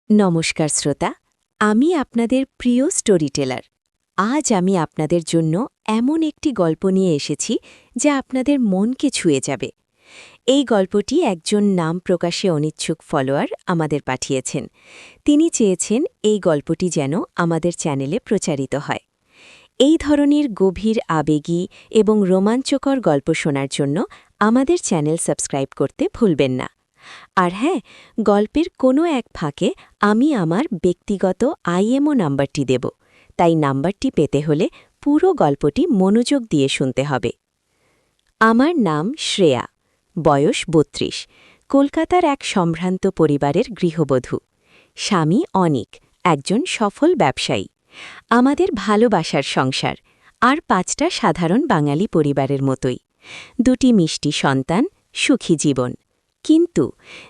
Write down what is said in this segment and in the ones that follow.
নমস্কার শ্রোতা, আমি আপনাদের প্রিয় স্টোরি টেলার। আজ আমি আপনাদের জন্য এমন একটি গল্প নিয়ে এসেছি যা আপনাদের মনকে ছুঁয়ে যাবে। এই গল্পটি একজন নাম প্রকাশে অনিচ্ছুক ফলোয়ার আমাদের পাঠিয়েছেন। তিনি চেয়েছেন এই গল্পটি যেন আমাদের চ্যানেলে প্রচারিত হয়। এই ধরনের গভীর আবেগী এবং রোমাঞ্চকর গল্প শোনার জন্য আমাদের চ্যানেল সাবস্ক্রাইব করতে ভুলবেন না। আর হ্যাঁ, গল্পের কোনো এক ফাঁকে আমি আমার ব্যক্তিগত আইএমও নাম্বারটি দেব, তাই নাম্বারটি পেতে হলে পুরো গল্পটি মনোযোগ দিয়ে শুনতে হবে। আমার নাম শ্রেয়া, বয়স ৩২, কলকাতার এক সম্ভ্রান্ত পরিবারের গৃহবধূ। স্বামী অনিক, একজন সফল ব্যবসায়ী। আমাদের ভালোবাসার সংসার, আর ৫টা সাধারণ বাঙালি পরিবারের মতোই। ২টি মিষ্টি সন্তান, সুখী জীবন। কিন্তু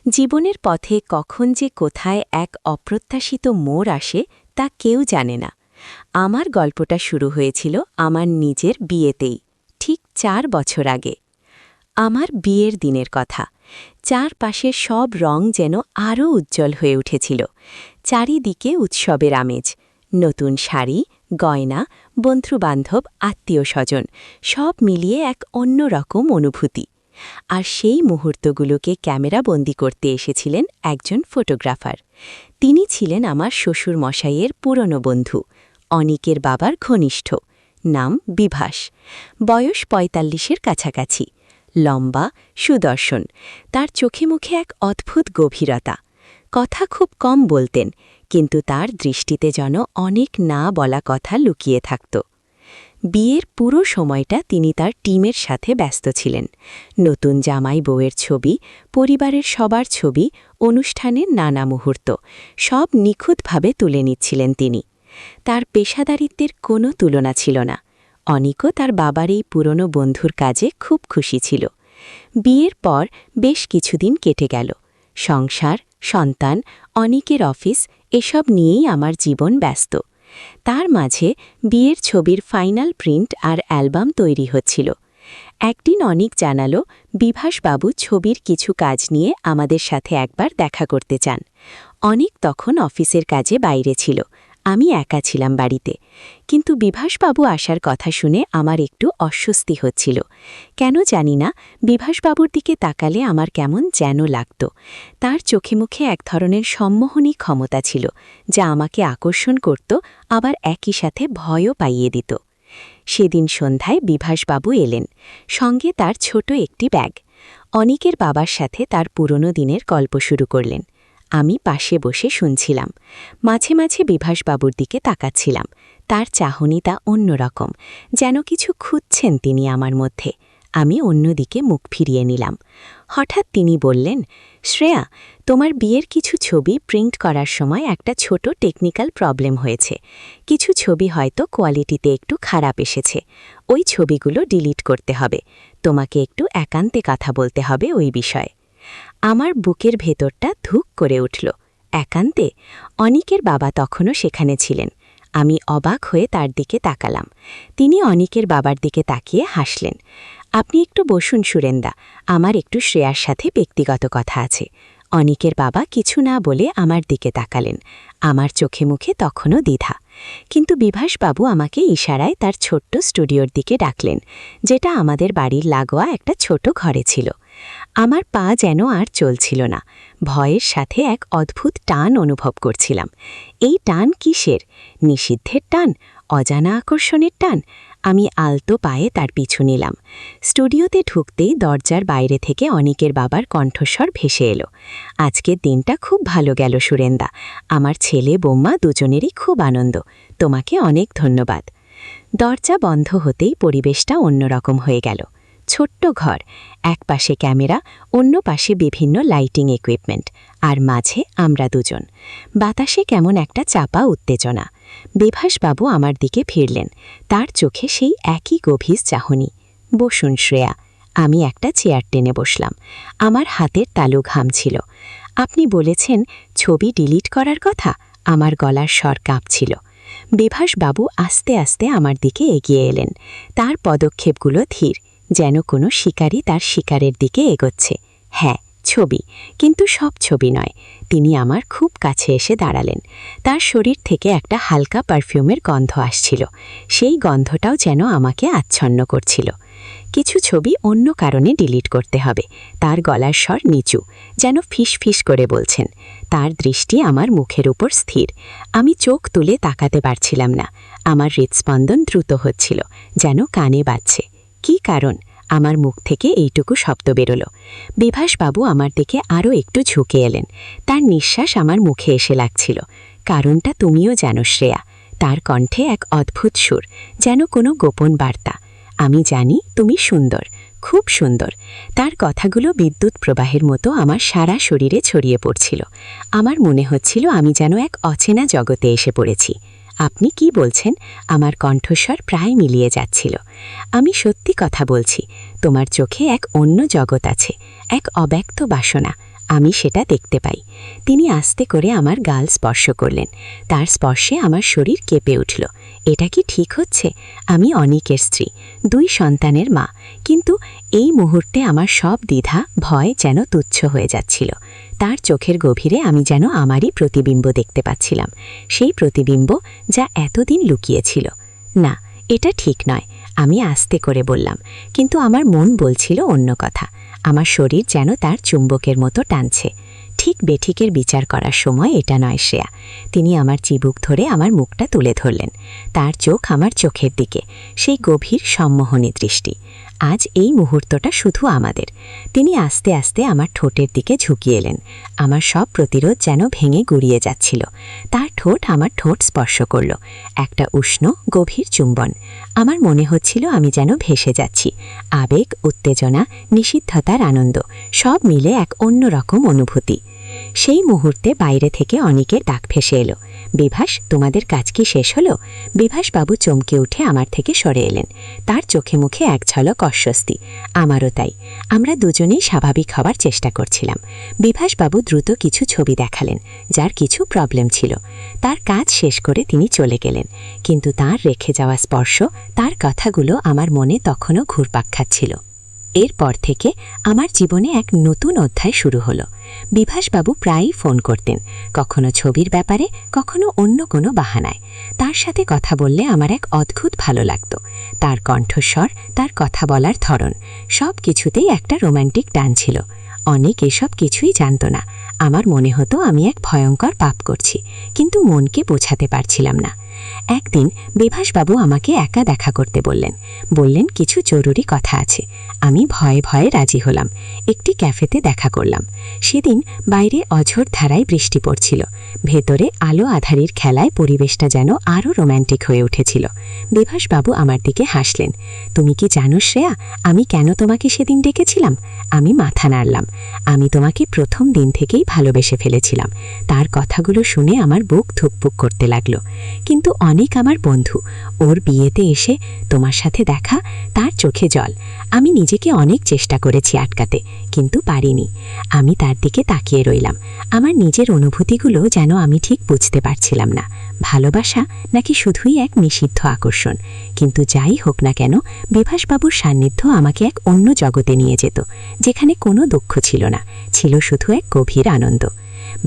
জীবনের পথে কখন যে কোথায় এক অপ্রত্যাশিত মোড় আসে তা কেউ জানে না। আমার গল্পটা শুরু হয়েছিল আমার নিজের বিয়েতেই, ঠিক ৪ বছর আগে। আমার বিয়ের দিনের কথা। চারপাশের সব রং যেন আরও উজ্জ্বল হয়ে উঠেছিল। চারিদিকে উৎসবের আমেজ, নতুন শাড়ি, গয়না, বন্ধুবান্ধব, আত্মীয়স্বজন, সব মিলিয়ে এক অন্যরকম অনুভূতি। আর সেই মুহূর্তগুলোকে ক্যামেরাবন্দি করতে এসেছিলেন একজন ফটোগ্রাফার। তিনি ছিলেন আমার শ্বশুর মশাইয়ের পুরনো বন্ধু, অনিকের বাবার ঘনিষ্ঠ। নাম বিভাস, বয়স ৪৫-এর কাছাকাছি। লম্বা, সুদর্শন, তার চোখে মুখে এক অদ্ভুত গভীরতা। কথা খুব কম বলতেন, কিন্তু তার দৃষ্টিতে যেন অনেক না বলা কথা লুকিয়ে থাকত। বিয়ের পুরো সময়টা তিনি তার টিমের সাথে ব্যস্ত ছিলেন। নতুন জামাই বউয়ের ছবি, পরিবারের সবার ছবি, অনুষ্ঠানের নানা মুহূর্ত, সব নিখুঁতভাবে তুলে নিচ্ছিলেন তিনি। তার পেশাদারিত্বের কোনো তুলনা ছিল না। অনিকও তার বাবার এই পুরনো বন্ধুর কাজে খুব খুশি ছিল। বিয়ের পর বেশ কিছুদিন কেটে গেল। সংসার, সন্তান, অনিকের অফিস, এসব নিয়েই আমার জীবন ব্যস্ত। তার মাঝে বিয়ের ছবির ফাইনাল প্রিন্ট আর অ্যালবাম তৈরি হচ্ছিল। একদিন অনিক জানালো, বিভাসবাবু ছবির কিছু কাজ নিয়ে আমাদের সাথে একবার দেখা করতে চান। অনিক তখন অফিসের কাজে বাইরে ছিল, আমি একা ছিলাম বাড়িতে। কিন্তু বিভাসবাবু আসার কথা শুনে আমার একটু অস্বস্তি হচ্ছিল। কেন জানি না, বিভাসবাবুর দিকে তাকালে আমার কেমন যেন লাগত। তার চোখে মুখে এক ধরনের সম্মোহনী ক্ষমতা ছিল, যা আমাকে আকর্ষণ করত, আবার একই সাথে ভয়ও পাইয়ে দিত। সেদিন সন্ধ্যায় বিভাসবাবু এলেন, সঙ্গে তার ছোট একটি ব্যাগ। অনিকের বাবার সাথে তার পুরনো দিনের গল্প শুরু করলেন। আমি পাশে বসে শুনছিলাম। মাঝে মাঝে বিভাসবাবুর দিকে তাকাচ্ছিলাম। তার চাহনিটা অন্যরকম, যেন কিছু খুঁজছেন তিনি আমার মধ্যে। আমি অন্যদিকে মুখ ফিরিয়ে নিলাম। হঠাৎ তিনি বললেন, শ্রেয়া, তোমার বিয়ের কিছু ছবি প্রিন্ট করার সময় একটা ছোট টেকনিক্যাল প্রবলেম হয়েছে। কিছু ছবি হয়তো কোয়ালিটিতে একটু খারাপ এসেছে। ওই ছবিগুলো ডিলিট করতে হবে। তোমাকে একটু একান্তে কথা বলতে হবে ওই বিষয়ে। আমার বুকের ভেতরটা ধুক করে উঠল। একান্তে? অনিকের বাবা তখনও সেখানে ছিলেন। আমি অবাক হয়ে তার দিকে তাকালাম। তিনি অনিকের বাবার দিকে তাকিয়ে হাসলেন। আপনি একটু বসুন সুরেন্দা, আমার একটু শ্রেয়ার সাথে ব্যক্তিগত কথা আছে। অনিকের বাবা কিছু না বলে আমার দিকে তাকালেন। আমার চোখে মুখে তখনও দ্বিধা। কিন্তু বিভাসবাবু আমাকে ইশারায় তার ছোট্ট স্টুডিওর দিকে ডাকলেন, যেটা আমাদের বাড়ির লাগোয়া একটা ছোট ঘরে ছিল। আমার পা যেন আর চলছিল না। ভয়ের সাথে এক অদ্ভুত টান অনুভব করছিলাম। এই টান কিসের? নিষিদ্ধের টান? অজানা আকর্ষণের টান? আমি আলতো পায়ে তার পিছু নিলাম। স্টুডিওতে ঢুকতেই দরজার বাইরে থেকে অনিকের বাবার কণ্ঠস্বর ভেসে এলো। আজকের দিনটা খুব ভালো গেল সুরেন্দা। আমার ছেলে বৌমা দুজনেরই খুব আনন্দ। তোমাকে অনেক ধন্যবাদ। দরজা বন্ধ হতেই পরিবেশটা অন্যরকম হয়ে গেল। ছোট্ট ঘর, এক পাশে ক্যামেরা, অন্য পাশে বিভিন্ন লাইটিং ইকুইপমেন্ট, আর মাঝে আমরা দুজন। বাতাসে কেমন একটা চাপা উত্তেজনা। বিভাসবাবু আমার দিকে ফিরলেন, তার চোখে সেই একই গভীর চাহনি। বসুন শ্রেয়া। আমি একটা চেয়ার টেনে বসলাম। আমার হাতের তালু ঘামছিল। আপনি বলেছেন ছবি ডিলিট করার কথা? আমার গলার স্বর কাঁপছিল। বিভাসবাবু আস্তে আস্তে আমার দিকে এগিয়ে এলেন। তার পদক্ষেপগুলো ধীর, যেন কোনো শিকারী তার শিকারের দিকে এগোচ্ছে। হ্যাঁ, ছবি, কিন্তু সব ছবি নয়। তিনি আমার খুব কাছে এসে দাঁড়ালেন। তার শরীর থেকে একটা হালকা পারফিউমের গন্ধ আসছিল। সেই গন্ধটাও যেন আমাকে আচ্ছন্ন করছিল। কিছু ছবি অন্য কারণে ডিলিট করতে হবে। তার গলার স্বর নিচু, যেন ফিস ফিস করে বলছেন। তার দৃষ্টি আমার মুখের উপর স্থির। আমি চোখ তুলে তাকাতে পারছিলাম না। আমার হৃৎস্পন্দন দ্রুত হচ্ছিল, যেন কানে বাজছে। কী কারণ? আমার মুখ থেকে এইটুকু শব্দ বেরোলো। বিভাসবাবু আমার দিকে আরও একটু ঝুঁকে এলেন। তার নিঃশ্বাস আমার মুখে এসে লাগছিল। কারণটা তুমিও জানো শ্রেয়া। তার কণ্ঠে এক অদ্ভুত সুর, যেন কোনো গোপন বার্তা। আমি জানি তুমি সুন্দর, খুব সুন্দর। তার কথাগুলো বিদ্যুৎ প্রবাহের মতো আমার সারা শরীরে ছড়িয়ে পড়ছিল। আমার মনে হচ্ছিল আমি যেন এক অচেনা জগতে এসে পড়েছি। আপনি কি বলছেন? আমার কণ্ঠস্বর প্রায় মিলিয়ে যাচ্ছিল। আমি সত্যি কথা বলছি। তোমার চোখে এক অন্য জগৎ আছে, এক অব্যক্ত বাসনা। আমি সেটা দেখতে পাই। তিনি আস্তে করে আমার গাল স্পর্শ করলেন। তার স্পর্শে আমার শরীর কেঁপে উঠল। এটা কি ঠিক হচ্ছে? আমি অনিকের স্ত্রী, 2 সন্তানের মা। কিন্তু এই মুহূর্তে আমার সব দ্বিধা, ভয় যেন তুচ্ছ হয়ে যাচ্ছিল। তার চোখের গভীরে আমি যেন আমারই প্রতিবিম্ব দেখতে পাচ্ছিলাম। সেই প্রতিবিম্ব যা এতদিন লুকিয়েছিল। না, এটা ঠিক নয়, আমি আস্তে করে বললাম। কিন্তু আমার মন বলছিল অন্য কথা। আমার শরীর যেন তার চুম্বকের মতো টানছে। ঠিক বেঠিকের বিচার করার সময় এটা নয় শ্রেয়া। তিনি আমার চিবুক ধরে আমার মুখটা তুলে ধরলেন। তার চোখ আমার চোখের দিকে, সেই গভীর সম্মোহনী দৃষ্টি। আজ এই মুহূর্তটা শুধু আমাদের। তিনি আস্তে আস্তে আমার ঠোঁটের দিকে ঝুঁকিয়ে এলেন। আমার সব প্রতিরোধ যেন ভেঙে গুড়িয়ে যাচ্ছিল। তার ঠোঁট আমার ঠোঁট স্পর্শ করল। একটা উষ্ণ গভীর চুম্বন। আমার মনে হচ্ছিল আমি যেন ভেসে যাচ্ছি। আবেগ, উত্তেজনা, নিষিদ্ধতার আনন্দ, সব মিলে এক অন্যরকম অনুভূতি। সেই মুহূর্তে বাইরে থেকে অনিকের ডাক ভেসে এলো। বিভাস, তোমাদের কাজ কি শেষ হলো? বিভাসবাবু চমকে উঠে আমার থেকে সরে এলেন। তার চোখে মুখে এক ঝলক অস্বস্তি। আমারও তাই। আমরা দুজনেই স্বাভাবিক হবার চেষ্টা করছিলাম। বিভাসবাবু দ্রুত কিছু ছবি দেখালেন, যার কিছু প্রবলেম ছিল। তার কাজ শেষ করে তিনি চলে গেলেন। কিন্তু তার রেখে যাওয়া স্পর্শ, তার কথাগুলো আমার মনে তখনও ঘুরপাক খাচ্ছিল। এরপর থেকে আমার জীবনে এক নতুন অধ্যায় শুরু হলো। বিভাসবাবু প্রায়ই ফোন করতেন, কখনো ছবির ব্যাপারে, কখনো অন্য কোনো বাহানায়। তার সাথে কথা বললে আমার এক অদ্ভুত ভালো লাগতো। তার কণ্ঠস্বর, তার কথা বলার ধরন, সব কিছুতেই একটা রোম্যান্টিক টান ছিল। অনেক এসব কিছুই জানত না। আমার মনে হতো আমি এক ভয়ঙ্কর পাপ করছি, কিন্তু মনকে বোঝাতে পারছিলাম না। একদিন বিভাসবাবু আমাকে একা দেখা করতে বললেন কিছু জরুরি কথা আছে। আমি ভয়ে ভয়ে রাজি হলাম। একটি ক্যাফেতে দেখা করলাম। সেদিন বাইরে অঝোর ধারায় বৃষ্টি পড়ছিল। ভেতরে আলো আধারির খেলায় পরিবেশটা যেন আরও রোম্যান্টিক হয়ে উঠেছিল। বিভাসবাবু আমার দিকে হাসলেন। তুমি কি জানো শ্রেয়া, আমি কেন তোমাকে সেদিন ডেকেছিলাম? আমি মাথা নাড়লাম। আমি তোমাকে প্রথম দিন থেকেই ভালোবেসে ফেলেছিলাম। তার কথাগুলো শুনে আমার বুক ধুকপুক করতে লাগলো। কিন্তু অনেক আমার বন্ধু, ওর বিয়েতে এসে তোমার সাথে দেখা, তার চোখে জল। আমি নিজেকে অনেক চেষ্টা করেছি আটকাতে, কিন্তু পারিনি। আমি তার দিকে তাকিয়ে রইলাম। আমার নিজের অনুভূতিগুলো যেন আমি ঠিক বুঝতে পারছিলাম না। ভালোবাসা নাকি শুধুই এক নিষিদ্ধ আকর্ষণ? কিন্তু যাই হোক না কেন, বিভাসবাবুর সান্নিধ্য আমাকে এক অন্য জগতে নিয়ে যেত, যেখানে কোনো দুঃখ ছিল না, ছিল শুধু এক গভীর আনন্দ।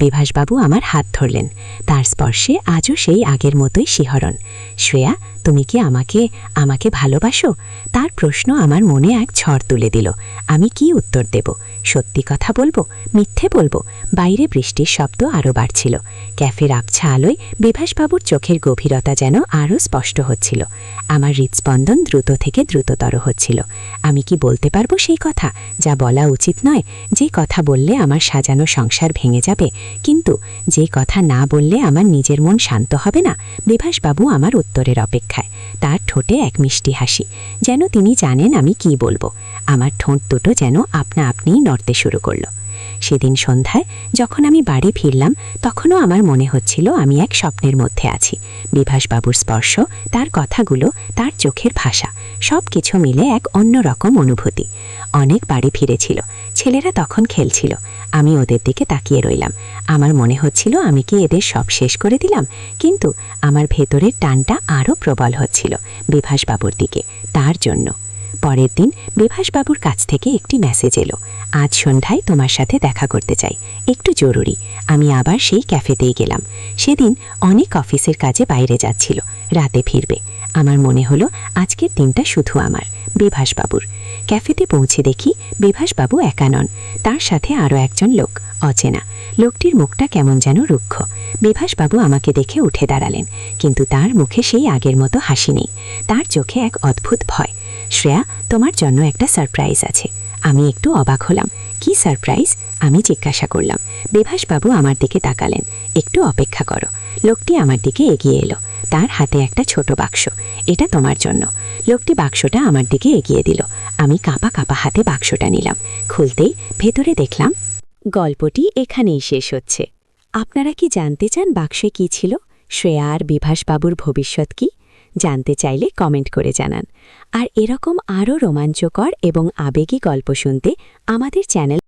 বিভাসবাবু আমার হাত ধরলেন। তার স্পর্শে আজও সেই আগের মতোই শিহরণ। শ্রেয়া, তুমি কি আমাকে ভালোবাসো? তার প্রশ্ন আমার মনে এক ঝড় তুলে দিল। আমি কি উত্তর দেব? সত্যি কথা বলবো, মিথ্যে বলবো? বাইরে বৃষ্টির শব্দ আরও বাড়ছিল। ক্যাফের আবছা আলোয় বিভাসবাবুর চোখের গভীরতা যেন আরও স্পষ্ট হচ্ছিল। আমার হৃৎস্পন্দন দ্রুত থেকে দ্রুততর হচ্ছিল। আমি কি বলতে পারবো সেই কথা, যা বলা উচিত নয়, যে কথা বললে আমার সাজানো সংসার ভেঙে যাবে, কিন্তু যে কথা না বললে আমার নিজের মন শান্ত হবে না? বিভাসবাবু আমার উত্তরের অপেক্ষায়। তার ঠোঁটে এক মিষ্টি হাসি, যেন তিনি জানেন আমি কি বলবো। আমার ঠোঁট দুটো যেন আপনা আপনিই নড়তে শুরু করলো। সেদিন সন্ধ্যায় যখন আমি বাড়ি ফিরলাম, তখনও আমার মনে হচ্ছিল আমি এক স্বপ্নের মধ্যে আছি। বিভাসবাবুর স্পর্শ, তার কথাগুলো, তার চোখের ভাষা, সব কিছু মিলে এক অন্যরকম অনুভূতি। অনেক বাড়ি ফিরেছিল। ছেলেরা তখন খেলছিল। আমি ওদের দিকে তাকিয়ে রইলাম। আমার মনে হচ্ছিল আমি কি এদের সব শেষ করে দিলাম? কিন্তু আমার ভেতরের টানটা আরও প্রবল হচ্ছিল বিভাসবাবুর দিকে, তার জন্য। পরের দিন বিভাসবাবুর কাছ থেকে একটি মেসেজ এলো, আজ সন্ধ্যায় তোমার সাথে দেখা করতে চাই, একটু জরুরি। আমি আবার সেই ক্যাফেতেই গেলাম। সেদিন অনেক অফিসের কাজে বাইরে যাচ্ছিল, রাতে ফিরবে। আমার মনে হলো আজকের দিনটা শুধু আমার, বিভাসবাবুর। ক্যাফেতে পৌঁছে দেখি বিভাসবাবু একা নন, তার সাথে আরও একজন লোক, অচেনা। লোকটির মুখটা কেমন যেন রুক্ষ। বিভাসবাবু আমাকে দেখে উঠে দাঁড়ালেন, কিন্তু তার মুখে সেই আগের মতো হাসি নেই, তার চোখে এক অদ্ভুত ভয়। শ্রেয়া, তোমার জন্য একটা সারপ্রাইজ আছে। আমি একটু অবাক হলাম। কি সারপ্রাইজ? আমি জিজ্ঞাসা করলাম। বিভাসবাবু আমার দিকে তাকালেন। একটু অপেক্ষা করো। লোকটি আমার দিকে এগিয়ে এলো, তার হাতে একটা ছোট বাক্স। এটা তোমার জন্য। লোকটি বাক্সটা আমার দিকে এগিয়ে দিল। আমি কাঁপা কাঁপা হাতে বাক্সটা নিলাম। খুলতেই ভেতরে দেখলাম। গল্পটি এখানেই শেষ হচ্ছে। আপনারা কি জানতে চান বাক্সে কি ছিল? শ্রেয়া আর বিভাসবাবুর ভবিষ্যৎ কি? জানতে চাইলে কমেন্ট করে জানান। আর এরকম আরও রোমাঞ্চকর এবং আবেগী গল্প শুনতে আমাদের চ্যানেল